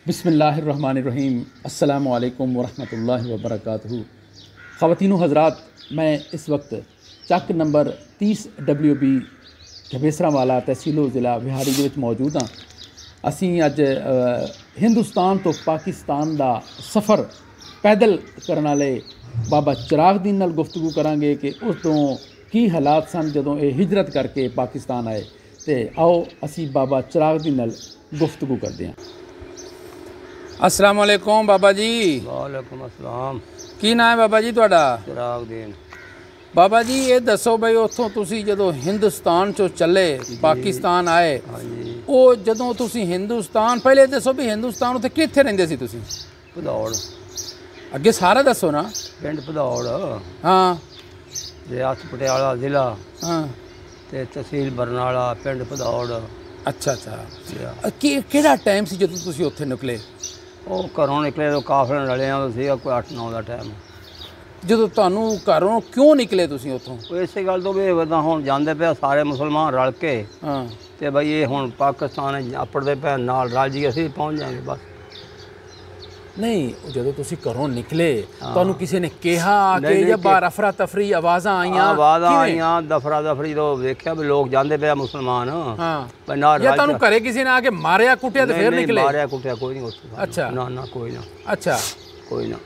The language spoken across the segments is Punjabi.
बिस्मिल्लाहिर्रहमानिर्रहीम अस्सलामु अलैकुम वरहमतुल्लाहि वबरकातुहू। ख़वातीनो हज़रात, मैं इस वक्त चक नंबर 30 WB घबेसरांवाला तहसीलो ज़िला बिहारी दे विच मौजूद हाँ। असी अज हिंदुस्तान तो पाकिस्तान दा सफ़र पैदल करने वाले बाबा चिरागदीन नाल गुफ्तगू करांगे कि उदों की हालात सन जदों ये हिजरत करके पाकिस्तान आए। तो आओ असी बाबा चिरागदीन नाल गुफ्तगू करते हैं। अस्सलाम वालेकुम बाबा जी। वालेकुम अस्सलाम। की नाम है बाबा जी तुहाडा? चिरागदीन। बाबा जी ये दसो बई उत्थों तुसी जदों हिंदुस्तान चो चले पाकिस्तान आए, वो जदों तुसी हिंदुस्तान पहले दसो भी हिंदुस्तान उत्थे कित्थे रहिंदे सी तुसी? भदौड़। अगे सारा दसो ना। पिंड भदौड़। हाँ। रियासत पटियाला जिला। हाँ। ते तहसील बरनाला पिंड भदौड़। अच्छा अच्छा। केड़ा टाइम सी जदों तुसी उत्थे निकले? ਉਹ ਘਰੋਂ ਨਿਕਲੇ तो काफले लड़िया तो ਸੀਗਾ कोई 8-9 ਦਾ ਟਾਈਮ। ਜਦੋਂ ਤੁਹਾਨੂੰ ਘਰੋਂ ਕਿਉਂ ਨਿਕਲੇ ਤੁਸੀਂ ਉੱਥੋਂ? ਉਹ ਇਸੇ ਗੱਲ ਤੋਂ ਵੀ ਵਦਾ ਹੁਣ ਜਾਂਦੇ ਪਿਆ ਸਾਰੇ ਮੁਸਲਮਾਨ ਰਲ ਕੇ। ਹਾਂ। ਤੇ ਬਈ ਇਹ ਹੁਣ ਪਾਕਿਸਤਾਨ ਆਪੜਦੇ ਪੈ ਨਾਲ ਰਲ ਜੀ ਅਸੀਂ ਪਹੁੰਚ ਜਾਾਂਗੇ ਬਸ। ਨਹੀਂ ਜਦੋਂ ਤੁਸੀਂ ਘਰੋਂ ਨਿਕਲੇ ਤੁਹਾਨੂੰ ਕਿਸੇ ਨੇ ਕਿਹਾ ਕਿ ਜਾਂ ਬਾਹਰ ਅਫਰਾ ਤਫਰੀ ਆਵਾਜ਼ਾਂ ਆਈਆਂ ਦਫਰਾ ਦਫਰੀ ਤੋਂ ਵੇਖਿਆ ਵੀ ਲੋਕ ਜਾਂਦੇ ਪਿਆ ਮੁਸਲਮਾਨ। ਹਾਂ। ਪਰ ਨਾਲ ਜਾਂ ਤੁਹਾਨੂੰ ਘਰੇ ਕਿਸੇ ਨੇ ਆ ਕੇ ਮਾਰਿਆ ਕੁੱਟਿਆ ਤੇ ਫਿਰ ਨਿਕਲੇ? ਮਾਰਿਆ ਕੁੱਟਿਆ ਕੋਈ ਨਹੀਂ ਉੱਥੇ। ਅੱਛਾ। ਨਾ ਨਾ ਕੋਈ ਨਾ। ਅੱਛਾ ਕੋਈ ਨਾ।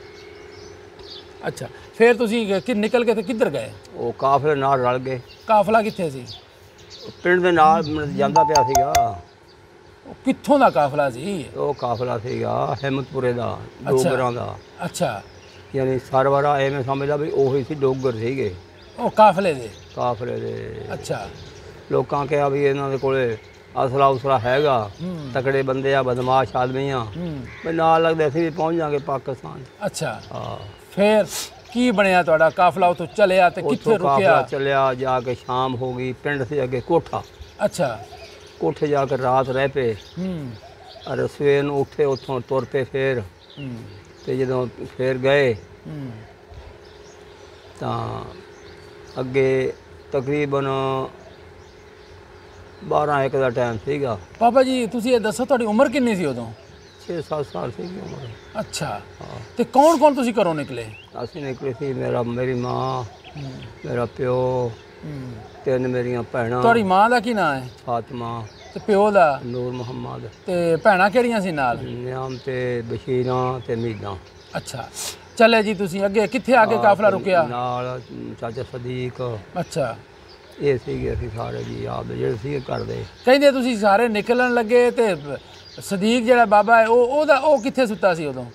ਅੱਛਾ ਫਿਰ ਤੁਸੀਂ ਕਿ ਨਿਕਲ ਕੇ ਤੇ ਕਿੱਧਰ ਗਏ? ਉਹ ਕਾਫਲੇ ਨਾਲ ਰਲ ਗਏ। ਕਾਫਲਾ ਕਿੱਥੇ ਸੀ? ਪਿੰਡ ਦੇ ਨਾਲ ਜਾਂਦਾ ਪਿਆ ਸੀਗਾ। ਕਿੱਥੋਂ ਦਾ ਕਾਫਲਾ ਸੀ? ਉਹ ਕਾਫਲਾ ਸੀਗਾ ਹਿੰਮਤਪੁਰੇ ਦਾ, ਡੋਗਰਾਂ ਦਾ। ਅੱਛਾ। ਯਾਨੀ ਸਰਵਰਾ ਐਵੇਂ ਸਮਝ ਲਾ ਵੀ ਉਹੀ ਸੀ, ਡੋਗਰ ਸੀਗੇ ਉਹ ਕਾਫਲੇ ਦੇ। ਕਾਫਲੇ ਦੇ। ਅੱਛਾ। ਲੋਕਾਂ ਕਿਹਾ ਵੀ ਇਹਨਾਂ ਦੇ ਕੋਲੇ ਅਸਲਾ ਉਸਲਾ ਹੈਗਾ, ਤਕੜੇ ਬੰਦੇ ਆ, ਬਦਮਾਸ਼ ਆਦਮੀ ਆ, ਵੀ ਨਾਲ ਲੱਗਦੇ ਅਸੀਂ ਵੀ ਪਹੁੰਚ ਜਾਾਂਗੇ ਪਾਕਿਸਤਾਨ। ਅੱਛਾ। ਹਾਂ। ਫਿਰ ਕੀ ਬਣਿਆ ਤੁਹਾਡਾ? ਕਾਫਲਾ ਉੱਥੋਂ ਚੱਲਿਆ ਤੇ ਕਿੱਥੇ ਰੁਕਿਆ? ਚੱਲਿਆ ਜਾ ਕੇ ਸ਼ਾਮ ਹੋ ਗਈ। ਪਿੰਡ ਸੇ ਅੱਗੇ ਕੋਠਾ। ਅੱਛਾ। ਕੋਠੇ ਜਾ ਕੇ ਰਾਤ ਰਹਿ ਪਏ। ਅਰ ਸਵੇਰ ਨੂੰ ਉੱਠੇ ਉੱਥੋਂ ਤੁਰ ਪਏ ਫੇਰ। ਤੇ ਜਦੋਂ ਫੇਰ ਗਏ ਤਾਂ ਅੱਗੇ ਤਕਰੀਬਨ 12-1 ਦਾ ਟਾਈਮ ਸੀਗਾ। ਬਾਬਾ ਜੀ ਤੁਸੀਂ ਇਹ ਦੱਸੋ ਤੁਹਾਡੀ ਉਮਰ ਕਿੰਨੀ ਸੀ ਉਦੋਂ? 6-7 ਸਾਲ ਸੀਗੀ ਉਮਰ। ਅੱਛਾ। ਤੇ ਕੌਣ ਕੌਣ ਤੁਸੀਂ ਘਰੋਂ ਨਿਕਲੇ? ਅਸੀਂ ਨਿਕਲੇ ਸੀ ਮੇਰੀ ਮਾਂ, ਮੇਰਾ ਪਿਓ, 3 ਮੇਰੀਆਂ ਭੈਣਾਂ। ਤੁਹਾਡੀ ਮਾਂ ਦਾ ਕੀ ਨਾਂ ਹੈ? ਫਾਤਮਾ। ਤੇ ਪਿਓ ਦਾ? ਨੂਰ ਮੁਹੰਮਦ। ਤੇ ਭੈਣਾਂ ਕਿਹੜੀਆਂ ਸੀ ਨਾਲ? ਨਿਆਮ ਤੇ ਬਸ਼ੀਰਾਂ ਤੇ ਮੀਦਾਂ। ਅੱਛਾ। ਚਲੇ ਜੀ ਤੁਸੀਂ ਅੱਗੇ ਕਿੱਥੇ ਆ ਕੇ ਕਾਫਲਾ ਰੁਕਿਆ? ਨਾਲ ਚਾਚਾ ਸਦੀਕ। ਅੱਛਾ। ਇਹ ਸੀਗੇ ਅਸੀਂ ਸਾਰੇ ਜੀ ਆਪ ਜਿਹੜੇ ਸੀਗੇ ਘਰ ਦੇ। ਕਹਿੰਦੇ ਤੁਸੀਂ ਸਾਰੇ ਨਿਕਲਣ ਲੱਗੇ ਤੇ ਸਦੀਕ ਜਿਹੜਾ ਬਾਬਾ ਹੈ ਉਹ ਕਿੱਥੇ ਸੁੱਤਾ ਸੀ ਉਦੋਂ?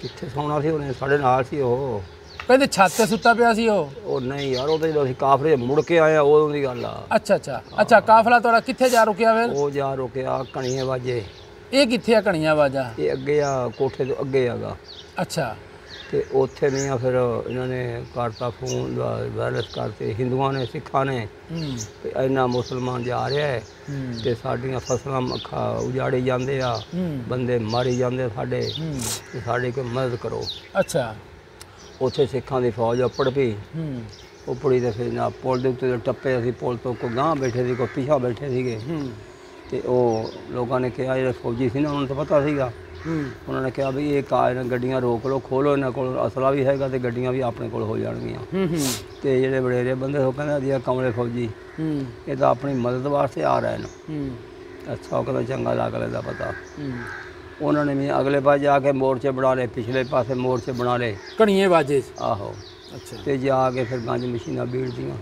ਕਿੱਥੇ ਸੌਣਾ ਸੀ ਉਹਨੇ? ਸਾਡੇ ਨਾਲ ਸੀ ਉਹ। ਕਹਿੰਦੇ ਛੱਤ ਤੇ ਸੁੱਤਾ ਪਿਆ ਸੀ ਉਹ ਨਹੀਂ ਯਾਰ, ਉਹ ਤਾਂ ਜਦੋਂ ਅਸੀਂ ਕਾਫਲੇ ਮੁੜ ਕੇ ਆਏ ਉਦੋਂ ਦੀ ਗੱਲ ਆ। ਅੱਛਾ ਅੱਛਾ ਅੱਛਾ। ਕਾਫਲਾ ਤੁਹਾਡਾ ਕਿੱਥੇ ਜਾ ਰੁਕਿਆ ਫਿਰ? ਉਹ ਜਾ ਰੁਕਿਆ ਕਣੀਏ ਵਾਜੇ। ਇਹ ਕਿੱਥੇ ਆ ਕਣੀਆਂ ਵਾਜਾ? ਇਹ ਅੱਗੇ ਆ, ਕੋਠੇ ਤੋਂ ਅੱਗੇ ਹੈਗਾ। ਅੱਛਾ। ਤੇ ਉੱਥੇ ਨਹੀਂ ਆ ਫਿਰ ਇਹਨਾਂ ਨੇ ਕਰਤਾ ਫੋਨ ਵਾਇਰਲੈਸ ਕਰਤੇ ਹਿੰਦੂਆਂ ਨੇ, ਸਿੱਖਾਂ ਨੇ, ਇੰਨਾ ਮੁਸਲਮਾਨ ਜਾ ਰਿਹਾ ਹੈ ਤੇ ਸਾਡੀਆਂ ਫਸਲਾਂ ਉਜਾੜੀ ਜਾਂਦੇ ਆ, ਬੰਦੇ ਮਾਰੀ ਜਾਂਦੇ ਸਾਡੇ, ਤੇ ਸਾਡੀ ਕੋਈ ਮਦਦ ਕਰੋ। ਅੱਛਾ। ਉੱਥੇ ਸਿੱਖਾਂ ਦੀ ਫੌਜ ਉੱਪੜ ਪਈ। ਉੱਪੜੀ ਤੇ ਫਿਰ ਨਾ ਪੁਲ ਦੇ ਉੱਤੇ ਟੱਪੇ। ਅਸੀਂ ਪੁਲ ਤੋਂ ਕੋਈ ਗਾਂਹ ਬੈਠੇ ਸੀ, ਕੋਈ ਪਿਛਾਂ ਬੈਠੇ ਸੀਗੇ। ਤੇ ਉਹ ਲੋਕਾਂ ਨੇ ਕਿਹਾ, ਜਿਹੜੇ ਫੌਜੀ ਸੀ ਨਾ ਉਹਨਾਂ ਨੂੰ ਤਾਂ ਪਤਾ ਸੀਗਾ, ਉਹਨਾਂ ਨੇ ਕਿਹਾ ਵੀ ਇਹ ਗੱਡੀਆਂ ਰੋਕ ਲਓ, ਖੋਲੋ, ਇਹਨਾਂ ਕੋਲ ਅਸਲਾ ਵੀ ਹੈਗਾ ਤੇ ਗੱਡੀਆਂ ਵੀ ਆਪਣੇ ਕੋਲ ਹੋ ਜਾਣਗੀਆਂ। ਤੇ ਜਿਹੜੇ ਵਡੇਰੇ ਬੰਦੇ ਉਹ ਕਹਿੰਦੇ ਵਧੀਆ ਕਮਲੇ ਫੌਜੀ, ਇਹ ਤਾਂ ਆਪਣੀ ਮਦਦ ਵਾਸਤੇ ਆ ਰਹੇ ਨੇ। ਅੱਛਾ। ਉਹ ਕਹਿੰਦਾ ਚੰਗਾ ਲੱਗ ਲੈਂਦਾ ਪਤਾ। ਉਹਨਾਂ ਨੇ ਵੀ ਅਗਲੇ ਪਾਸੇ ਜਾ ਕੇ ਮੋਰਚੇ ਬਣਾ ਲਏ, ਪਿਛਲੇ ਪਾਸੇ ਮੋਰਚੇ ਬਣਾ ਲਏ ਕਣੀਏ ਵਾਜੇ। ਆਹੋ। ਅੱਛਾ। ਤੇ ਜਾ ਕੇ ਫਿਰ ਗੰਜ ਮਸ਼ੀਨਾਂ ਬੀੜਦੀਆਂ।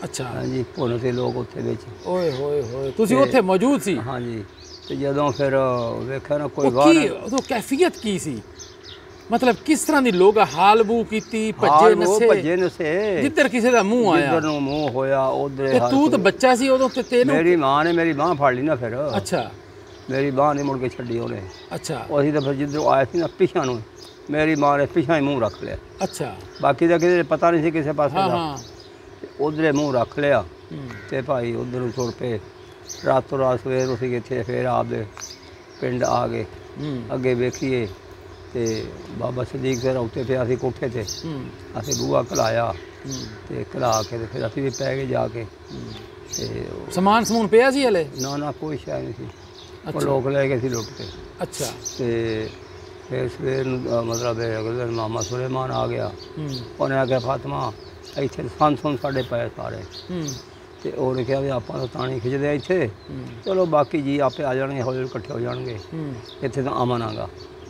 ਅੱਛਾ। ਹਾਂਜੀ। ਭੁੰਨ ਤੇ ਲੋਕ ਉੱਥੇ ਵਿੱਚ। ਓਏ ਹੋਏ ਹੋਏ। ਤੁਸੀਂ ਉੱਥੇ ਮੌਜੂਦ ਸੀ? ਹਾਂਜੀ। ਤੇ ਜਦੋਂ ਫਿਰ ਵੇਖਿਆ ਨਾ ਕੋਈ ਉਦੋਂ ਕੈਫੀਅਤ ਕੀ ਸੀ? ਮਤਲਬ ਕਿਸ ਤਰ੍ਹਾਂ ਦੀ ਲੋਕ ਹਾਲ ਬੂ ਕੀਤੀ? ਭੱਜੇ ਨਸੇ ਜਿੱਧਰ ਕਿਸੇ ਦਾ ਮੂੰਹ ਆਇਆ, ਜਿੱਧਰ ਨੂੰ ਮੂੰਹ ਹੋਇਆ ਉਧਰ। ਤੂੰ ਤਾਂ ਬੱਚਾ ਸੀ ਉਦੋਂ ਤੇ ਤੈਨੂੰ? ਮੇਰੀ ਮਾਂ ਨੇ ਮੇਰੀ ਬਾਂਹ ਫੜ ਲਈ ਨਾ ਫਿਰ। ਅੱਛਾ। ਮੇਰੀ ਬਾਂਹ ਨਹੀਂ ਮੁੜ ਕੇ ਛੱਡੀ ਉਹਨੇ। ਅੱਛਾ। ਉਹ ਅਸੀਂ ਤਾਂ ਫਿਰ ਜਿੱਧਰੋਂ ਆਏ ਸੀ ਨਾ ਪਿਛਾਂ ਨੂੰ, ਮੇਰੀ ਮਾਂ ਨੇ ਪਿਛਾਂ ਹੀ ਮੂੰਹ ਰੱਖ ਲਿਆ। ਅੱਛਾ। ਬਾਕੀ ਦਾ ਕਿਸੇ ਪਤਾ ਨਹੀਂ ਸੀ ਕਿਸੇ ਪਾਸੇ ਦਾ। ਉਧਰੇ ਮੂੰਹ ਰੱਖ ਲਿਆ ਤੇ ਭਾਈ ਉਧਰ ਨੂੰ ਤੁਰ ਪਏ। ਰਾਤੋਂ ਰਾਤ ਸਵੇਰ ਅਸੀਂ ਇੱਥੇ ਫਿਰ ਆਪਦੇ ਪਿੰਡ ਆ ਗਏ। ਅੱਗੇ ਵੇਖੀਏ ਤੇ ਬਾਬਾ ਸਦੀਕ ਸਰ ਉੱਤੇ ਪਿਆ ਸੀ ਕੋਠੇ 'ਤੇ। ਅਸੀਂ ਬੂਹਾ ਘਲਾਇਆ ਤੇ ਘਲਾ ਕੇ ਤੇ ਫਿਰ ਅਸੀਂ ਵੀ ਪੈ ਗਏ ਜਾ ਕੇ। ਤੇ ਸਮਾਨ ਸਮੂਨ ਪਿਆ ਸੀ ਹਲੇ? ਨਾ ਨਾ ਕੋਈ ਸ਼ੈ ਨਹੀਂ ਸੀ। ਉਹ ਲੋਕ ਲੈ ਗਏ ਸੀ ਲੁੱਟ ਕੇ। ਅੱਛਾ। ਤੇ ਫਿਰ ਸਵੇਰ ਨੂੰ ਮਤਲਬ ਅਗਲੇ ਦਿਨ ਮਾਮਾ ਸੁਲੇਮਾਨ ਆ ਗਿਆ। ਉਹਨੇ ਆ ਕੇ ਫਾਤਮਾ ਇੱਥੇ ਸੰਨ ਸਾਡੇ ਪਏ ਸਾਰੇ। ਤੇ ਉਹਨੇ ਕਿਹਾ ਵੀ ਆਪਾਂ ਤਾਂ ਤਾਣੀ ਖਿੱਚਦੇ ਆ ਇੱਥੇ, ਚਲੋ ਬਾਕੀ ਜੀ ਆਪੇ ਆ ਜਾਣਗੇ, ਹੌਲੀ ਇਕੱਠੇ ਹੋ ਜਾਣਗੇ, ਇੱਥੇ ਤਾਂ ਅਮਨ ਆਗਾ।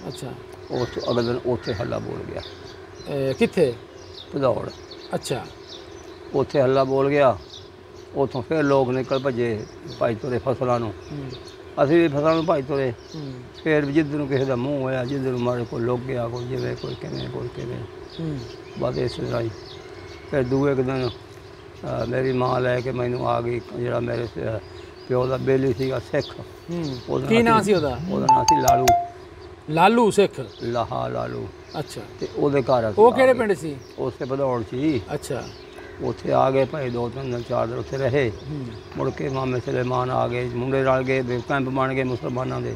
ਅੱਛਾ। ਉਸ ਅਗਲੇ ਦਿਨ ਉੱਥੇ ਹੱਲਾ ਬੋਲ ਗਿਆ। ਕਿੱਥੇ? ਭਦੌੜ। ਅੱਛਾ। ਉੱਥੇ ਹੱਲਾ ਬੋਲ ਗਿਆ। ਉੱਥੋਂ ਫਿਰ ਲੋਕ ਨਿਕਲ ਭੱਜੇ ਭਾਈ ਤੁਰੇ ਫਸਲਾਂ ਨੂੰ। ਅਸੀਂ ਵੀ ਫਸਲਾਂ ਨੂੰ ਭਾਈ ਤੁਰੇ। ਫਿਰ ਜਿੱਧਰ ਨੂੰ ਕਿਸੇ ਦਾ ਮੂੰਹ ਹੋਇਆ, ਜਿੱਧਰ ਨੂੰ ਮਾਰੇ ਕੋਈ ਲੁੱਕ ਗਿਆ, ਕੋਈ ਜਿਵੇਂ, ਕੋਈ ਕਿਵੇਂ, ਕੋਈ ਕਿਵੇਂ। ਬਸ ਇਸ ਤਰ੍ਹਾਂ ਹੀ ਫਿਰ ਦੂਏ ਕੁ ਦਿਨ ਮੇਰੀ ਮਾਂ ਲੈ ਕੇ ਮੈਨੂੰ ਆ ਗਈ। ਜਿਹੜਾ ਮੇਰੇ ਪਿਓ ਦਾ ਬੇਲੀ ਸੀਗਾ ਸਿੱਖ। ਕੀ ਨਾਂ ਸੀ ਉਹਦਾ? ਉਹਦਾ ਨਾਂ ਸੀ ਲਾਲੂ। ਲਾਲੂ ਸਿੱਖ? ਲਾਲੂ। ਅੱਛਾ। ਤੇ ਉਹਦੇ ਘਰ ਉਹ ਕਿਹੜੇ ਪਿੰਡ ਸੀ? ਉਸੇ ਭਦੌੜ ਸੀ। ਅੱਛਾ। ਉੱਥੇ ਆ ਗਏ ਭਾਈ 2-3 ਦਿਨ 4 ਦਿਨ ਉੱਥੇ ਰਹੇ। ਮੁੜ ਕੇ ਮਾਮੇ ਸੁਲੇਮਾਨ ਆ ਗਏ, ਮੁੰਡੇ ਰਲ ਗਏ, ਕੈਂਪ ਬਣ ਗਏ ਮੁਸਲਮਾਨਾਂ ਦੇ।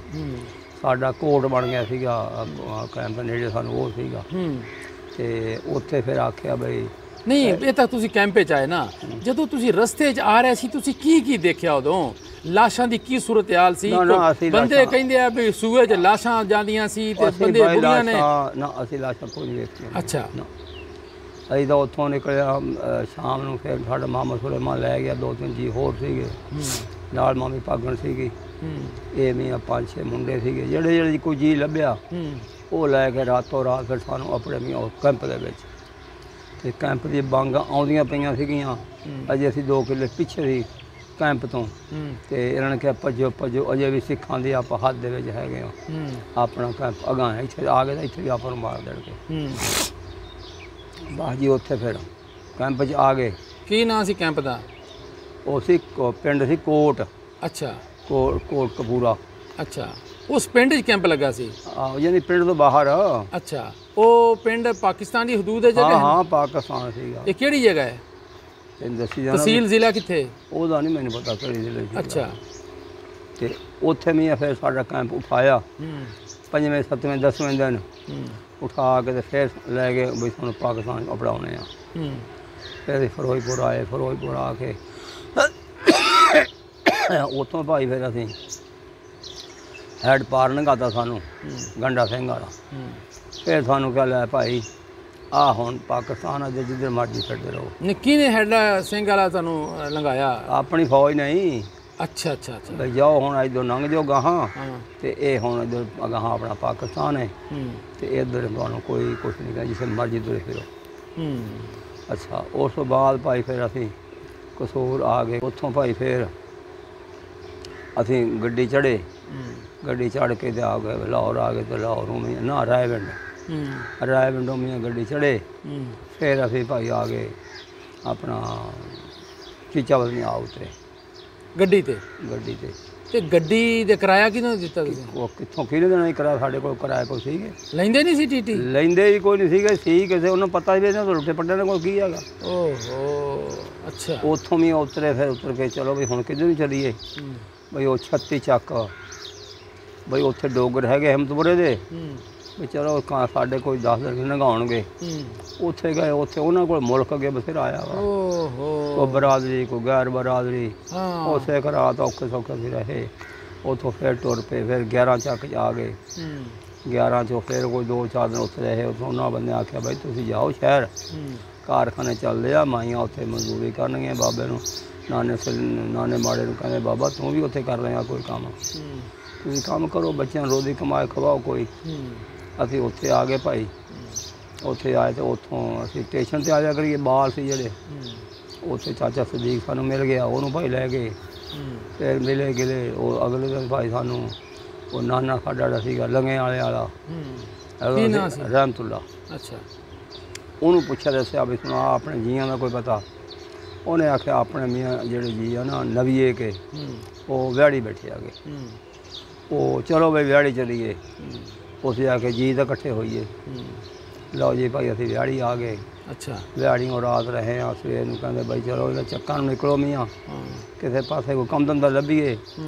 ਸਾਡਾ ਕੋਟ ਬਣ ਗਿਆ ਸੀਗਾ ਕੈਂਪ ਨੇੜੇ ਸਾਨੂੰ ਉਹ ਸੀਗਾ। ਤੇ ਉੱਥੇ ਫਿਰ ਆਖਿਆ ਬਈ ਨਹੀਂ, ਇਹ ਤਾਂ ਤੁਸੀਂ ਕੈਂਪੇ 'ਚ ਆਏ ਨਾ, ਜਦੋਂ ਤੁਸੀਂ ਰਸਤੇ 'ਚ ਆ ਰਹੇ ਸੀ ਤੁਸੀਂ ਕੀ ਦੇਖਿਆ ਉਦੋਂ? ਲਾਸ਼ਾਂ ਦੀ ਕੀ ਸੂਰਤ ਹਾਲ ਸੀ? ਬੰਦੇ ਕਹਿੰਦੇ ਆ ਵੀ ਸੂਏ 'ਚ ਲਾਸ਼ਾਂ ਜਾਂਦੀਆਂ ਸੀ ਤੇ ਬੰਦੇ ਬੁੜੀਆਂ ਨੇ। ਨਾ ਅਸੀਂ ਲਾਸ਼ਾਂ ਕੋਈ ਨਹੀਂ ਵੇਖੀਆਂ। ਅੱਛਾ। ਅਸੀਂ ਤਾਂ ਉੱਥੋਂ ਨਿਕਲਿਆ ਸ਼ਾਮ ਨੂੰ। ਫਿਰ ਸਾਡਾ ਮਾਮਾ ਸੁਲੇਮਾਨ ਲੈ ਗਿਆ, 2-3 ਜੀ ਹੋਰ ਸੀਗੇ ਨਾਲ, ਮਾਮੀ ਪਾਗਣ ਸੀਗੀ। ਇਹ ਮੀਆਂ 5-6 ਮੁੰਡੇ ਸੀਗੇ। ਜਿਹੜੇ ਕੋਈ ਜੀ ਲੱਭਿਆ ਉਹ ਲੈ ਕੇ ਰਾਤੋਂ ਰਾਤ ਫਿਰ ਸਾਨੂੰ ਆਪਣੇ ਮੀਆਂ ਕੈਂਪ ਦੇ ਵਿੱਚ। ਤੇ ਕੈਂਪ ਦੀ ਬੰਗ ਆਉਂਦੀਆਂ ਪਈਆਂ ਸੀਗੀਆਂ। ਅਜੇ ਅਸੀਂ 2 ਕਿੱਲੇ ਪਿੱਛੇ ਸੀ ਕੈਂਪ ਤੋਂ। ਤੇ ਇਹਨਾਂ ਨੇ ਕਿਹਾ ਭੱਜੋ ਭੱਜੋ, ਅਜੇ ਵੀ ਸਿੱਖਾਂ ਦੀ ਆਪਾਂ ਹੱਥ ਦੇ ਵਿੱਚ ਹੈਗੇ ਆ। ਆਪਣਾ ਕੈਂਪ ਅਗਾਂਹ ਇੱਥੇ ਆ ਗਏ ਤਾਂ ਇੱਥੇ ਵੀ ਆਪਾਂ ਨੂੰ ਮਾਰ ਦੇਣਗੇ। ਬਸ ਜੀ ਉੱਥੇ ਫਿਰ ਕੈਂਪ 'ਚ ਆ ਗਏ। ਕੀ ਨਾਂ ਸੀ ਕੈਂਪ ਦਾ? ਉਹ ਸੀ ਪਿੰਡ ਸੀ ਕੋਟ। ਅੱਛਾ। ਕੋਟ ਕਪੂਰਾ। ਅੱਛਾ। ਉਸ ਪਿੰਡ 'ਚ ਕੈਂਪ ਲੱਗਾ ਸੀ? ਯਾਨੀ ਪਿੰਡ ਤੋਂ ਬਾਹਰ। ਅੱਛਾ। ਉਹ ਪਿੰਡ ਪਾਕਿਸਤਾਨ ਦੀ ਹਦੂਦ ਹੈ ਜਗ੍ਹਾ? ਹਾਂ, ਪਾਕਿਸਤਾਨ ਸੀਗਾ। ਇਹ ਕਿਹੜੀ ਜਗ੍ਹਾ ਹੈ? ਦੱਸੀ ਤਹਿਸੀਲ ਜ਼ਿਲ੍ਹਾ ਕਿੱਥੇ? ਉਹਦਾ ਨਹੀਂ ਮੈਨੂੰ ਪਤਾ ਕਿਹੜੀ ਜ਼ਿਲ੍ਹੇ 'ਚ। ਅੱਛਾ। ਤੇ ਉੱਥੇ ਵੀ ਫਿਰ ਸਾਡਾ ਕੈਂਪ ਉਠਾਇਆ 5ਵੇਂ 7ਵੇਂ 10ਵੇਂ ਦਿਨ ਉਠਾ ਕੇ ਤੇ ਫਿਰ ਲੈ ਗਏ ਬਈ ਸਾਨੂੰ ਪਾਕਿਸਤਾਨ ਪੜਾਉਣੇ ਆ। ਫਿਰ ਅਸੀਂ ਫਿਰੋਜ਼ਪੁਰ ਆਏ। ਫਿਰੋਜ਼ਪੁਰ ਆ ਕੇ ਉੱਥੋਂ ਭਾਈ ਫਿਰ ਅਸੀਂ ਹੈਡ ਪਾਰ ਲੰਘਾਤਾ ਸਾਨੂੰ ਗੰਡਾ ਸਿੰਘ ਵਾਲਾ। ਫਿਰ ਸਾਨੂੰ ਕਿਹਾ ਲੈ ਭਾਈ ਆ ਹੁਣ ਪਾਕਿਸਤਾਨ ਅਜੇ ਜਿੱਧਰ ਮਰਜ਼ੀ ਫਿਰਦੇ ਰਹੋ। ਨਿੱਕੀ ਨੇ ਹੈਡ ਸਿੰਘ ਵਾਲਾ ਤੁਹਾਨੂੰ ਲੰਘਾਇਆ? ਆਪਣੀ ਫੌਜ ਨਹੀਂ। ਅੱਛਾ ਅੱਛਾ ਅੱਛਾ। ਬਈ ਜਾਓ ਹੁਣ ਇੱਧਰ ਲੰਘ ਜਾਓ ਗਾਹਾਂ। ਤੇ ਇਹ ਹੁਣ ਇੱਧਰ ਗਾਹਾਂ ਆਪਣਾ ਪਾਕਿਸਤਾਨ ਹੈ। ਤੇ ਇੱਧਰ ਤੁਹਾਨੂੰ ਕੋਈ ਕੁਛ ਨਹੀਂ ਕਹਿੰਦਾ, ਜਿੱਥੇ ਮਰਜ਼ੀ ਤੁਰੇ ਫਿਰੋ। ਅੱਛਾ। ਉਸ ਤੋਂ ਬਾਅਦ ਭਾਈ ਫਿਰ ਅਸੀਂ ਕਸੂਰ ਆ ਗਏ। ਉੱਥੋਂ ਭਾਈ ਫਿਰ ਅਸੀਂ ਗੱਡੀ ਚੜ੍ਹੇ। ਗੱਡੀ ਚੜ੍ਹ ਕੇ ਤੇ ਆ ਗਏ ਲਾਹੌਰ। ਆ ਗਏ ਤੇ ਲਾਹੌਰੋਂ ਵੀ ਨਾ ਰਾਏਵਿੰਡੋਂ ਵੀ ਗੱਡੀ ਚੜ੍ਹੇ। ਫਿਰ ਅਸੀਂ ਭਾਈ ਆ ਗਏ ਆਪਣਾ ਚੀਚਾਵਲ ਨਹੀਂ ਆ ਉਤਰੇ ਗੱਡੀ ਤੇ। ਤੇ ਗੱਡੀ ਦੇ ਕਿਰਾਇਆ ਕਿਹਨੂੰ ਦਿੱਤਾ ਤੁਸੀਂ? ਉਹ ਕਿੱਥੋਂ ਕਿਹਨੇ ਦੇਣਾ ਕਿਰਾਇਆ? ਸਾਡੇ ਕੋਲ ਕਿਰਾਇਆ ਕੋਈ ਸੀਗੇ? ਲੈਂਦੇ ਨਹੀਂ ਸੀ ਟੀਟੀ? ਲੈਂਦੇ ਹੀ ਕੋਈ ਨਹੀਂ ਸੀਗੇ। ਸੀ ਕਿਸੇ ਉਹਨੂੰ ਪਤਾ ਵੀ ਇਹਨਾਂ ਰੋਟੇ ਪੱਟੇ ਦੇ ਕੋਲ ਕੀ ਹੈਗਾ। ਓਹੋ। ਅੱਛਾ। ਉੱਥੋਂ ਵੀ ਉਤਰੇ। ਫਿਰ ਉਤਰ ਕੇ ਚਲੋ ਵੀ ਹੁਣ ਕਿੱਧਰ ਨੂੰ ਚੱਲੀਏ। ਬਈ ਉਹ 36 ਚੱਕ ਬਈ ਉੱਥੇ ਡੋਗਰ ਹੈਗੇ ਹਿੰਮਤਪੁਰੇ ਦੇ। ਵੀ ਚਲੋ ਸਾਡੇ ਕੋਈ 10 ਦਿਨ ਲੰਘਾਉਣਗੇ। ਉੱਥੇ ਗਏ। ਉੱਥੇ ਉਹਨਾਂ ਕੋਲ ਮੁਲਕ ਅੱਗੇ ਬਥੇਰਾ ਆਇਆ ਵਾ। ਕੋਈ ਬਰਾਦਰੀ, ਕੋਈ ਗੈਰ ਬਰਾਦਰੀ। ਉਸੇ ਰਾਤ ਔਖੇ ਸੌਖੇ ਸੀ ਰਹੇ। ਉੱਥੋਂ ਫਿਰ ਟੁਰ ਪਏ। ਫਿਰ 11 ਚੱਕ 'ਚ ਆ ਗਏ। 11 'ਚੋਂ ਫਿਰ ਕੋਈ 2-4 ਦਿਨ ਉੱਥੇ ਰਹੇ। ਉੱਥੋਂ ਉਹਨਾਂ ਬੰਦੇ ਆਖਿਆ ਬਾਈ ਤੁਸੀਂ ਜਾਓ ਸ਼ਹਿਰ, ਕਾਰਖਾਨੇ ਚੱਲਦੇ ਆ, ਮਾਈਆਂ ਉੱਥੇ ਮਜ਼ਦੂਰੀ ਕਰਨਗੀਆਂ। ਬਾਬੇ ਨੂੰ ਨਾਨੇ ਮਾੜੇ ਨੂੰ ਕਹਿੰਦੇ ਬਾਬਾ ਤੂੰ ਵੀ ਉੱਥੇ ਕਰ ਰਿਹਾ ਕੋਈ ਕੰਮ, ਤੁਸੀਂ ਕੰਮ ਕਰੋ, ਬੱਚਿਆਂ ਨੂੰ ਰੋਜ਼ੀ ਕਮਾਏ ਖਵਾਓ ਕੋਈ। ਅਸੀਂ ਉੱਥੇ ਆ ਗਏ ਭਾਈ। ਉੱਥੇ ਆਏ ਤੇ ਉੱਥੋਂ ਅਸੀਂ ਸਟੇਸ਼ਨ 'ਤੇ ਆ ਜਾ ਕਰੀਏ। ਬਾਲ ਸੀ ਜਿਹੜੇ ਉੱਥੇ ਚਾਚਾ ਸਦੀਕ ਸਾਨੂੰ ਮਿਲ ਗਿਆ। ਉਹਨੂੰ ਭਾਈ ਲੈ ਗਏ। ਫਿਰ ਮਿਲੇ ਗਿਲੇ। ਉਹ ਅਗਲੇ ਦਿਨ ਭਾਈ ਸਾਨੂੰ ਉਹ ਨਾਨਾ ਸਾਡਾ ਜਿਹੜਾ ਸੀਗਾ ਲੰਗੇ ਵਾਲਾ ਰਹਿਮਤੁੱਲਾ। ਅੱਛਾ। ਉਹਨੂੰ ਪੁੱਛਿਆ ਦੱਸਿਆ ਵੀ ਸੁਣਾ ਆਪਣੇ ਜੀਆਂ ਦਾ ਕੋਈ ਪਤਾ? ਉਹਨੇ ਆਖਿਆ ਆਪਣੇ ਮੀਆਂ ਜਿਹੜੇ ਜੀ ਆ ਨਾ ਨਵੀਏ ਕੇ ਉਹ ਵਿਆੜੀ ਬੈਠੇ ਆ ਗਏ। ਉਹ ਚਲੋ ਬਈ ਵਿਆੜੀ ਚਲੀਏ। ਉੱਥੇ ਆ ਕੇ ਜੀ ਤਾਂ ਇਕੱਠੇ ਹੋਈਏ। ਲਓ ਜੀ ਭਾਈ ਅਸੀਂ ਵਿਆੜੀ ਆ ਗਏ। ਅੱਛਾ। ਵਿਆੜੀਆਂ ਰਾਤ ਰਹੇ ਆ। ਸਵੇਰ ਨੂੰ ਕਹਿੰਦੇ ਬਾਈ ਚਲੋ ਇਹਨਾਂ ਚੱਕਾਂ ਨੂੰ ਨਿਕਲੋ ਮੀਆਂ, ਕਿਸੇ ਪਾਸੇ ਕੋਈ ਕੰਮ ਧੰਦਾ ਲੱਭੀਏ,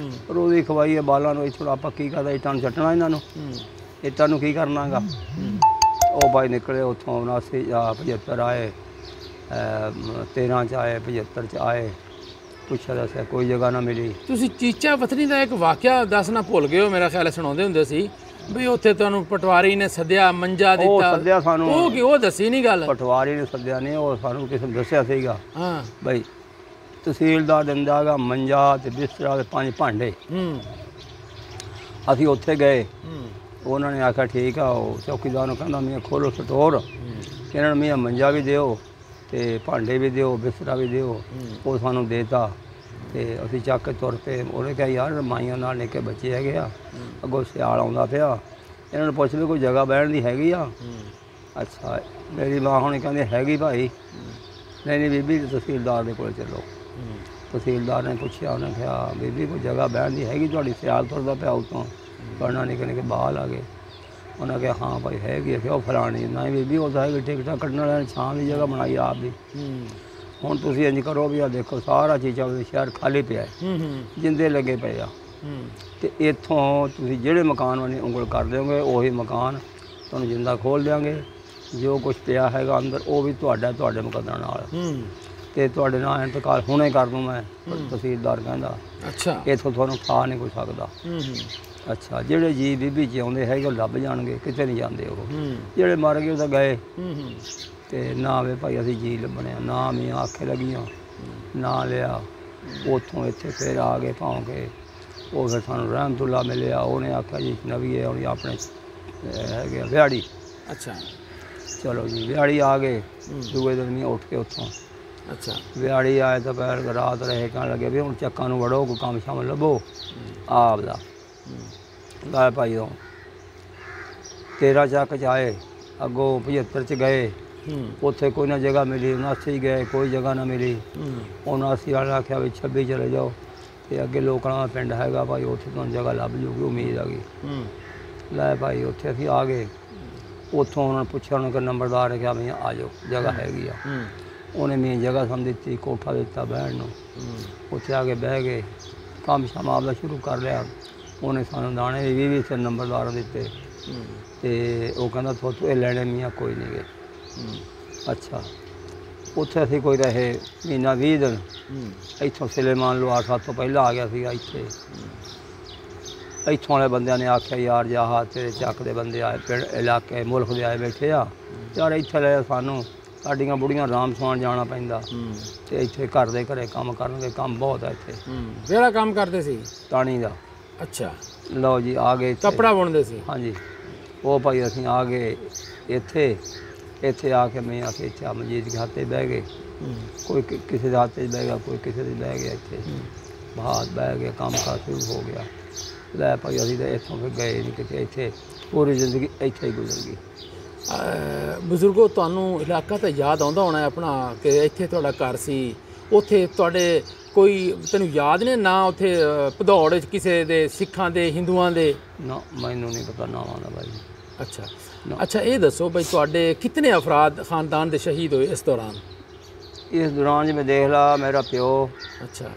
ਰੋਜ਼ੀ ਖਵਾਈਏ ਬਾਲਾਂ ਨੂੰ। ਇੱਥੋਂ ਆਪਾਂ ਕੀ ਕਰਦਾ ਇੱਟਾਂ ਨੂੰ ਚੱਟਣਾ ਇਹਨਾਂ ਨੂੰ, ਇੱਟਾਂ ਨੂੰ ਕੀ ਕਰਨਾਗਾ। ਉਹ ਭਾਈ ਨਿਕਲੇ ਉੱਥੋਂ 79 75 ਆਏ, 13 'ਚ ਆਏ, 75 'ਚ ਆਏ। ਪੁੱਛਿਆ ਦੱਸਿਆ ਕੋਈ ਜਗ੍ਹਾ ਨਾ ਮਿਲੀ। ਤੁਸੀਂ ਚੀਚਾ ਵਤਨੀ ਦਾ ਇੱਕ ਵਾਕਿਆ ਦੱਸਣਾ ਭੁੱਲ ਗਏ ਹੋ, ਮੇਰਾ ਖਿਆਲ ਹੈ ਸੁਣਾਉਂਦੇ ਹੁੰਦੇ ਸੀ ਵੀ ਉੱਥੇ ਤੁਹਾਨੂੰ ਪਟਵਾਰੀ ਨੇ ਸੱਦਿਆ, ਮੰਜਾ ਉਹ ਦਿੱਤਾ। ਸੱਦਿਆ ਸਾਨੂੰ, ਉਹ ਦੱਸੀ ਨਹੀਂ ਗੱਲ। ਪਟਵਾਰੀ ਨੇ ਸੱਦਿਆ ਨਹੀਂ, ਉਹ ਸਾਨੂੰ ਕਿਸੇ ਨੇ ਦੱਸਿਆ ਸੀਗਾ ਹਾਂ ਬਈ ਤਹਿਸੀਲਦਾਰ ਦਿੰਦਾ ਹੈਗਾ ਮੰਜਾ ਤੇ ਬਿਸਤਰਾ ਤੇ 5 ਭਾਂਡੇ। ਅਸੀਂ ਉੱਥੇ ਗਏ, ਉਹਨਾਂ ਨੇ ਆਖਿਆ ਠੀਕ ਆ। ਉਹ ਚੌਕੀਦਾਰ ਨੂੰ ਕਹਿੰਦਾ ਮੀਆਂ ਖੋਲੋ ਸਟੋਰ, ਇਹਨਾਂ ਨੂੰ ਮੀਆਂ ਮੰਜਾ ਵੀ ਦਿਓ ਤੇ ਭਾਂਡੇ ਵੀ ਦਿਓ, ਬਿਸਤਰਾ ਵੀ ਦਿਓ। ਉਹ ਸਾਨੂੰ ਦੇਤਾ ਤੇ ਅਸੀਂ ਚੱਕ ਕੇ ਤੁਰ ਪਏ। ਉਹਨੇ ਕਿਹਾ ਯਾਰ ਮਾਈਆਂ ਨਾਲ ਨਿੱਕੇ ਬੱਚੇ ਹੈਗੇ ਆ, ਅੱਗੋਂ ਸਿਆਲ ਆਉਂਦਾ ਪਿਆ, ਇਹਨਾਂ ਨੂੰ ਪੁੱਛ ਵੀ ਕੋਈ ਜਗ੍ਹਾ ਬਹਿਣ ਦੀ ਹੈਗੀ ਆ। ਅੱਛਾ, ਮੇਰੀ ਮਾਂ ਹੁਣੀ ਕਹਿੰਦੇ ਹੈਗੀ ਭਾਈ। ਨਹੀਂ ਨਹੀਂ ਬੀਬੀ ਤਹਿਸੀਲਦਾਰ ਦੇ ਕੋਲ ਚੱਲੋ। ਤਹਿਸੀਲਦਾਰ ਨੇ ਪੁੱਛਿਆ, ਉਹਨੇ ਕਿਹਾ ਬੀਬੀ ਕੋਈ ਜਗ੍ਹਾ ਬਹਿਣ ਦੀ ਹੈਗੀ ਤੁਹਾਡੀ, ਸਿਆਲ ਤੁਰਦਾ ਪਿਆ ਉੱਤੋਂ ਪੜਨਾ ਨਿੱਕੇ ਨਿੱਕੇ ਬਾਲ ਆ ਗਏ। ਉਹਨਾਂ ਕਿਹਾ ਹਾਂ ਭਾਈ ਹੈਗੀ ਆ। ਉਹ ਫਲਾਣੀ ਨਹੀਂ ਬੀਬੀ ਉਹ ਤਾਂ ਹੈਗੀ, ਟਿਕਟਾਂ ਕੱਢਣ ਵਾਲਿਆਂ ਨੇ ਛਾਂ ਦੀ ਜਗ੍ਹਾ ਬਣਾਈ ਆਪ ਦੀ। ਹੁਣ ਤੁਸੀਂ ਇੰਝ ਕਰੋ ਵੀ ਆ ਦੇਖੋ ਸਾਰਾ ਚੀਜ਼ਾਂ ਸ਼ਹਿਰ ਖਾਲੀ ਪਿਆ, ਜਿੰਦੇ ਲੱਗੇ ਪਏ ਆ, ਤੇ ਇੱਥੋਂ ਤੁਸੀਂ ਜਿਹੜੇ ਮਕਾਨ ਵਾਲੀ ਉਂਗਲ ਕਰ ਦਿਓਗੇ ਉਹੀ ਮਕਾਨ ਤੁਹਾਨੂੰ ਜਿੰਦਾ ਖੋਲ੍ਹ ਦਿਆਂਗੇ। ਜੋ ਕੁਛ ਪਿਆ ਹੈਗਾ ਅੰਦਰ ਉਹ ਵੀ ਤੁਹਾਡੇ ਮੁਕੱਦਰਾਂ ਨਾਲ, ਤੇ ਤੁਹਾਡੇ ਨਾਲ ਇੰਤਕਾਲ ਹੁਣੇ ਕਰ ਦੂੰ ਮੈਂ। ਤਹਿਸੀਲਦਾਰ ਕਹਿੰਦਾ ਅੱਛਾ ਇੱਥੋਂ ਤੁਹਾਨੂੰ ਖਾ ਨਹੀਂ ਕੋਈ ਸਕਦਾ। ਅੱਛਾ, ਜਿਹੜੇ ਜੀ ਬੀਬੀ ਜਿਉਂਦੇ ਹੈਗੇ ਉਹ ਲੱਭ ਜਾਣਗੇ, ਕਿਤੇ ਨਹੀਂ ਜਾਂਦੇ ਉਹ। ਜਿਹੜੇ ਮਰ ਗਏ ਉਹ ਤਾਂ ਗਏ, ਤੇ ਨਾ ਵੇ ਭਾਈ ਅਸੀਂ ਜੀ ਲੱਭਣਿਆ ਨਾ ਮੀਆਂ ਆਖੇ ਲੱਗੀਆਂ ਨਾ ਲਿਆ। ਉੱਥੋਂ ਇੱਥੇ ਫਿਰ ਆ ਗਏ ਭੌਂ ਕੇ। ਉਹ ਫਿਰ ਸਾਨੂੰ ਰਹਿਮਤੁੱਲਾ ਮਿਲਿਆ, ਉਹਨੇ ਆਖਿਆ ਜੀ ਨਵੀਏ ਆਉਣੀ ਆਪਣੇ ਹੈਗੇ ਵਿਹਾੜੀ। ਅੱਛਾ ਚਲੋ ਜੀ ਵਿਹਾੜੀ ਆ ਗਏ। ਦੂਏ ਦਿਨ ਮੀਆਂ ਉੱਠ ਕੇ ਉੱਥੋਂ ਅੱਛਾ ਵਿਹਾੜੀ ਆਏ ਤਾਂ ਪੈਰ ਰਾਤ ਰਹੇ, ਕਹਿਣ ਲੱਗੇ ਵੀ ਹੁਣ ਚੱਕਾਂ ਨੂੰ ਵੜੋ, ਕੋਈ ਕੰਮ ਸ਼ਾਮ ਲੱਭੋ ਆਪ ਦਾ। ਲੈ ਭਾਈ ਉਹ 13 ਚੱਕ 'ਚ ਆਏ, ਅੱਗੋਂ 75 'ਚ ਗਏ, ਉੱਥੇ ਕੋਈ ਨਾ ਜਗ੍ਹਾ ਮਿਲੀ। 79 ਗਏ, ਕੋਈ ਜਗ੍ਹਾ ਨਾ ਮਿਲੀ। 79 ਵਾਲੇ ਆਖਿਆ ਵੀ 26 ਚਲੇ ਜਾਓ, ਤੇ ਅੱਗੇ ਲੋਕਾਂ ਦਾ ਪਿੰਡ ਹੈਗਾ ਭਾਈ, ਉੱਥੇ ਤੁਹਾਨੂੰ ਜਗ੍ਹਾ ਲੱਭ ਜੂਗੀ, ਉਮੀਦ ਆ ਗਈ। ਲੈ ਭਾਈ ਉੱਥੇ ਅਸੀਂ ਆ ਗਏ। ਉੱਥੋਂ ਉਹਨਾਂ ਨੇ ਪੁੱਛਿਆ, ਉਹਨਾਂ ਕੋਲ ਨੰਬਰਦਾਰ ਨੇ ਕਿਹਾ ਵੀ ਆ ਜਾਓ ਜਗ੍ਹਾ ਹੈਗੀ ਆ। ਉਹਨੇ ਮੈਨੂੰ ਜਗ੍ਹਾ ਸਾਨੂੰ ਦਿੱਤੀ, ਕੋਠਾ ਦਿੱਤਾ ਬਹਿਣ ਨੂੰ। ਉੱਥੇ ਆ ਕੇ ਬਹਿ ਗਏ, ਕੰਮ ਸ਼ਾਮ ਆਪਦਾ ਸ਼ੁਰੂ ਕਰ ਲਿਆ। ਉਹਨੇ ਸਾਨੂੰ ਦਾਣੇ 20 ਨੰਬਰਦਾਰ ਦਿੱਤੇ, ਤੇ ਉਹ ਕਹਿੰਦਾ ਤੁਹਾਨੂੰ ਇਹ ਲੈਣੇ ਮੀਆਂ ਕੋਈ ਨਹੀਂ ਗਏ। ਅੱਛਾ, ਉੱਥੇ ਅਸੀਂ ਕੋਈ ਰਹੇ ਮਹੀਨਾ 20 ਦਿਨ। ਇੱਥੋਂ ਸਿਲੇਮਾਨ ਲੋਹਾਰ ਸਾਹਿਬ ਤੋਂ ਪਹਿਲਾਂ ਆ ਗਿਆ ਸੀਗਾ ਇੱਥੇ। ਇੱਥੋਂ ਵਾਲੇ ਬੰਦਿਆਂ ਨੇ ਆਖਿਆ ਯਾਰ ਜਾਹ ਤੇਰੇ ਚੱਕ ਦੇ ਬੰਦੇ ਆਏ, ਪਿੰਡ ਇਲਾਕੇ ਮੁਲਕ ਦੇ ਆਏ ਬੈਠੇ ਆ ਯਾਰ, ਇੱਥੇ ਲੈ ਸਾਨੂੰ ਸਾਡੀਆਂ ਬੁੜੀਆਂ ਰਾਮ ਸਵਾਨ ਜਾਣਾ ਪੈਂਦਾ, ਤੇ ਇੱਥੇ ਘਰ ਦੇ ਘਰੇ ਕੰਮ ਕਰਨਗੇ, ਕੰਮ ਬਹੁਤ ਹੈ ਇੱਥੇ। ਜਿਹੜਾ ਕੰਮ ਕਰਦੇ ਸੀ ਟਾਣੀ ਦਾ। ਅੱਛਾ, ਲਓ ਜੀ ਆ ਗਏ, ਕੱਪੜਾ ਬੁਣਦੇ ਸੀ। ਹਾਂਜੀ, ਉਹ ਭਾਈ ਅਸੀਂ ਆ ਗਏ ਇੱਥੇ ਆ ਕੇ ਮੈਂ ਆਖੇ ਇੱਥੇ ਮਜੀਦ ਦੇ ਹੱਥੇ ਬਹਿ ਗਏ। ਕੋਈ ਕਿਸੇ ਦੇ ਹੱਥੇ ਬਹਿ ਗਿਆ, ਕੋਈ ਕਿਸੇ ਦੇ ਬਹਿ ਗਿਆ। ਇੱਥੇ ਬਾਹਰ ਬਹਿ ਗਿਆ, ਕੰਮ ਕਾਰ ਸ਼ੁਰੂ ਹੋ ਗਿਆ। ਲੈ ਭਾਈ ਅਸੀਂ ਤਾਂ ਇੱਥੋਂ ਫਿਰ ਗਏ ਨਹੀਂ ਕਿਤੇ, ਇੱਥੇ ਪੂਰੀ ਜ਼ਿੰਦਗੀ ਇੱਥੇ ਹੀ ਗੁਜ਼ਰ ਗਈ। ਬਜ਼ੁਰਗੋ ਤੁਹਾਨੂੰ ਇਲਾਕਾ ਤਾਂ ਯਾਦ ਆਉਂਦਾ ਹੋਣਾ ਆਪਣਾ ਕਿ ਇੱਥੇ ਤੁਹਾਡਾ ਘਰ ਸੀ, ਉੱਥੇ ਤੁਹਾਡੇ ਕੋਈ ਤੈਨੂੰ ਯਾਦ ਨੇ ਨਾ ਉੱਥੇ ਭਦੌੜ ਵਿੱਚ ਕਿਸੇ ਦੇ ਸਿੱਖਾਂ ਦੇ ਹਿੰਦੂਆਂ ਦੇ? ਨਾ ਮੈਨੂੰ ਨਹੀਂ ਪਤਾ ਨਾਵਾਂ ਦਾ ਭਾਈ। ਅੱਛਾ ਅੱਛਾ, ਇਹ ਦੱਸੋ ਬਈ ਤੁਹਾਡੇ ਕਿਤਨੇ ਅਫਰਾਦ ਖਾਨਦਾਨ ਦੇ ਸ਼ਹੀਦ ਹੋਏ ਇਸ ਦੌਰਾਨ? ਇਸ ਦੌਰਾਨ ਜਿਵੇਂ ਦੇਖ ਲਾ, ਮੇਰਾ ਪਿਓ, ਅੱਛਾ,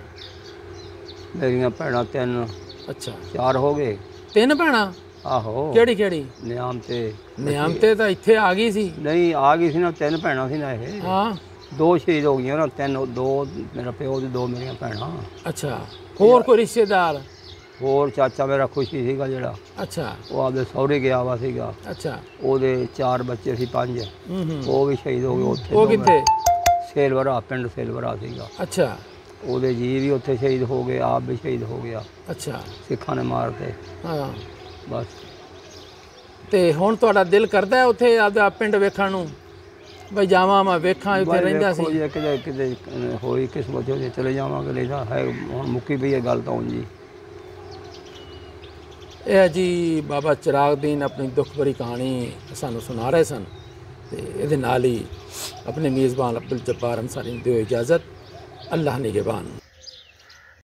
ਮੇਰੀਆਂ ਭੈਣਾਂ 3, ਅੱਛਾ 4 ਹੋ ਗਏ। 3 ਭੈਣਾਂ? ਆਹੋ, ਕਿਹੜੀ? ਨਿਆਮ ਤੇ ਤਾਂ ਇੱਥੇ ਆ ਗਈ ਸੀ। ਨਹੀਂ ਆ ਗਈ ਸੀ ਨਾ, 3 ਭੈਣਾਂ ਸੀ ਨਾ ਇਹ। ਹਾਂ, 2 ਸ਼ਹੀਦ ਹੋ ਗਈਆਂ ਨਾ, 2 ਮੇਰਾ ਪਿਓ ਦੀ, 2 ਮੇਰੀਆਂ ਭੈਣਾਂ। ਅੱਛਾ, ਹੋਰ ਕੋਈ ਰਿਸ਼ਤੇਦਾਰ? ਹੋਰ ਚਾਚਾ ਮੇਰਾ ਖੁਸ਼ੀ ਸੀਗਾ ਜਿਹੜਾ, ਅੱਛਾ, ਉਹ ਆਪਦੇ ਸਹੁਰੇ ਗਿਆ ਵਾ ਸੀਗਾ। ਅੱਛਾ, ਉਹਦੇ 4 ਬੱਚੇ ਸੀ, 5, ਉਹ ਵੀ ਸ਼ਹੀਦ ਹੋ ਗਏ ਉੱਥੇ। ਉਹ ਕਿੱਥੇ? ਸੇਲਵਰਾ, ਪਿੰਡ ਸੇਲਵਰਾ ਸੀਗਾ। ਅੱਛਾ, ਉਹਦੇ ਜੀ ਵੀ ਉੱਥੇ ਸ਼ਹੀਦ ਹੋ ਗਏ, ਆਪ ਵੀ ਸ਼ਹੀਦ ਹੋ ਗਿਆ। ਅੱਛਾ, ਸਿੱਖਾਂ ਨੇ ਮਾਰਤੇ। ਹਾਂ ਬਸ। ਤੇ ਹੁਣ ਤੁਹਾਡਾ ਦਿਲ ਕਰਦਾ ਉੱਥੇ ਆਪਦਾ ਪਿੰਡ ਵੇਖਣ ਨੂੰ, ਬਈ ਜਾਵਾਂ ਮੈਂ ਵੇਖਾਂ ਉੱਥੇ ਰਹਿੰਦਾ ਸੀ? ਕਿਤੇ ਹੋਈ ਕਿਸਮਤ ਜੇ ਚਲੇ ਜਾਵਾਂਗੇ, ਨਹੀਂ ਤਾਂ ਹੈ ਹੁਣ ਮੁੱਕੀ ਪਈ ਇਹ ਗੱਲ ਤਾਂ ਹੁਣ ਜੀ। ਇਹ ਜੀ ਬਾਬਾ ਚਿਰਾਗਦੀਨ ਆਪਣੀ ਦੁੱਖ ਭਰੀ ਕਹਾਣੀ ਸਾਨੂੰ ਸੁਣਾ ਰਹੇ ਸਨ, ਤੇ ਇਹਦੇ ਨਾਲ ਹੀ ਆਪਣੇ ਮੇਜ਼ਬਾਨ ਅਬਦੁਲ ਜੱਬਾਰ ਅੰਸਾਰੀ ਨੂੰ ਦਿਓ ਇਜਾਜ਼ਤ। ਅੱਲਾਹ ਨਿਗਹਿਬਾਨ।